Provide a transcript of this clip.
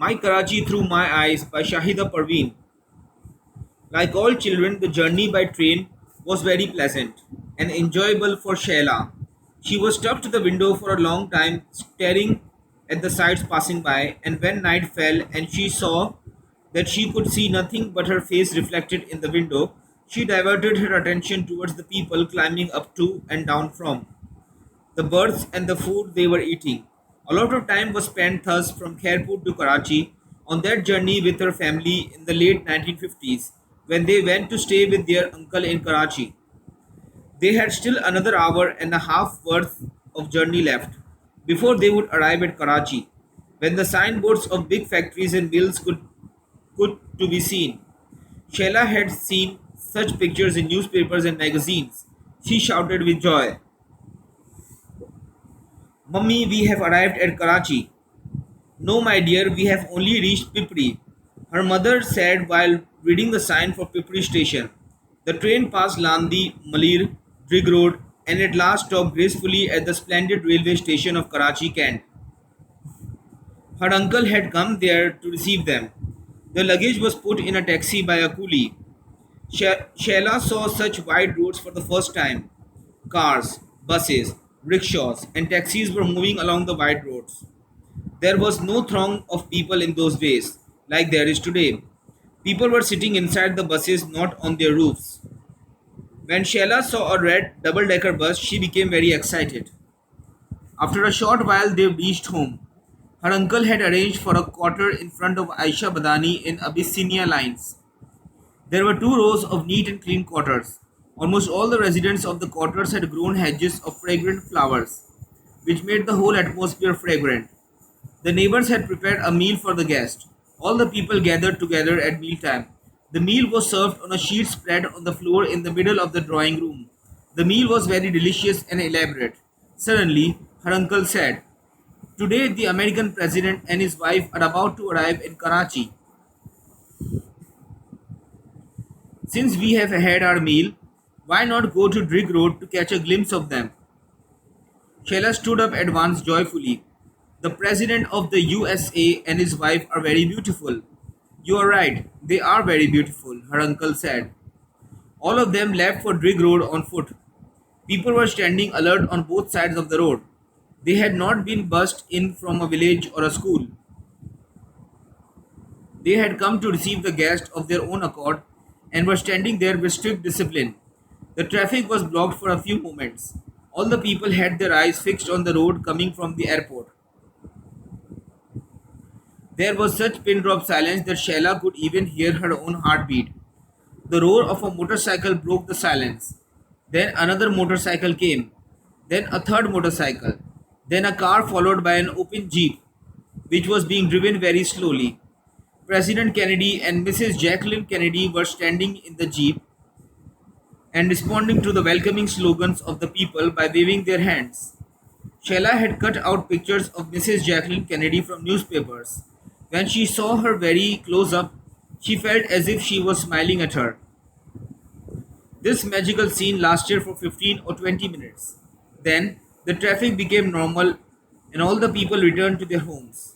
My Karachi Through My Eyes by Shahida Parveen. Like all children, the journey by train was very pleasant and enjoyable for Sheila. She was stuck to the window for a long time, staring at the sights passing by, and when night fell and she saw that she could see nothing but her face reflected in the window, she diverted her attention towards the people climbing up to and down from the birds and the food they were eating. A lot of time was spent thus from Khairpur to Karachi on that journey with her family in the late 1950s when they went to stay with their uncle in Karachi. They had still another hour and a half worth of journey left before they would arrive at Karachi, when the signboards of big factories and mills could to be seen. Sheila had seen such pictures in newspapers and magazines. She shouted with joy, "Mummy, we have arrived at Karachi." "No, my dear, we have only reached Pipri," her mother said while reading the sign for Pipri station. The train passed Landi, Malir, Drig Road, and at last stopped gracefully at the splendid railway station of Karachi, Kent. Her uncle had come there to receive them. The luggage was put in a taxi by a coolie. Sheila saw such wide roads for the first time. Cars, buses, rickshaws, and taxis were moving along the wide roads. There was no throng of people in those days, like there is today. People were sitting inside the buses, not on their roofs. When Sheila saw a red double decker bus, she became very excited. After a short while, they reached home. Her uncle had arranged for a quarter in front of Aisha Badani in Abyssinia Lines. There were two rows of neat and clean quarters. Almost all the residents of the quarters had grown hedges of fragrant flowers, which made the whole atmosphere fragrant. The neighbors had prepared a meal for the guest. All the people gathered together at mealtime. The meal was served on a sheet spread on the floor in the middle of the drawing room. The meal was very delicious and elaborate. Suddenly, her uncle said, "Today the American president and his wife are about to arrive in Karachi. Since we have had our meal, why not go to Drig Road to catch a glimpse of them?" Sheila stood up at once joyfully. "The President of the USA and his wife are very beautiful." "You are right, they are very beautiful," her uncle said. All of them left for Drig Road on foot. People were standing alert on both sides of the road. They had not been bussed in from a village or a school. They had come to receive the guest of their own accord and were standing there with strict discipline. The traffic was blocked for a few moments. All the people had their eyes fixed on the road coming from the airport. There was such pin drop silence that Sheila could even hear her own heartbeat. The roar of a motorcycle broke the silence. Then another motorcycle came. Then a third motorcycle. Then a car followed by an open jeep, which was being driven very slowly. President Kennedy and Mrs. Jacqueline Kennedy were standing in the jeep and responding to the welcoming slogans of the people by waving their hands. Sheila had cut out pictures of Mrs. Jacqueline Kennedy from newspapers. When she saw her very close up, she felt as if she was smiling at her. This magical scene lasted for 15 or 20 minutes. Then the traffic became normal and all the people returned to their homes.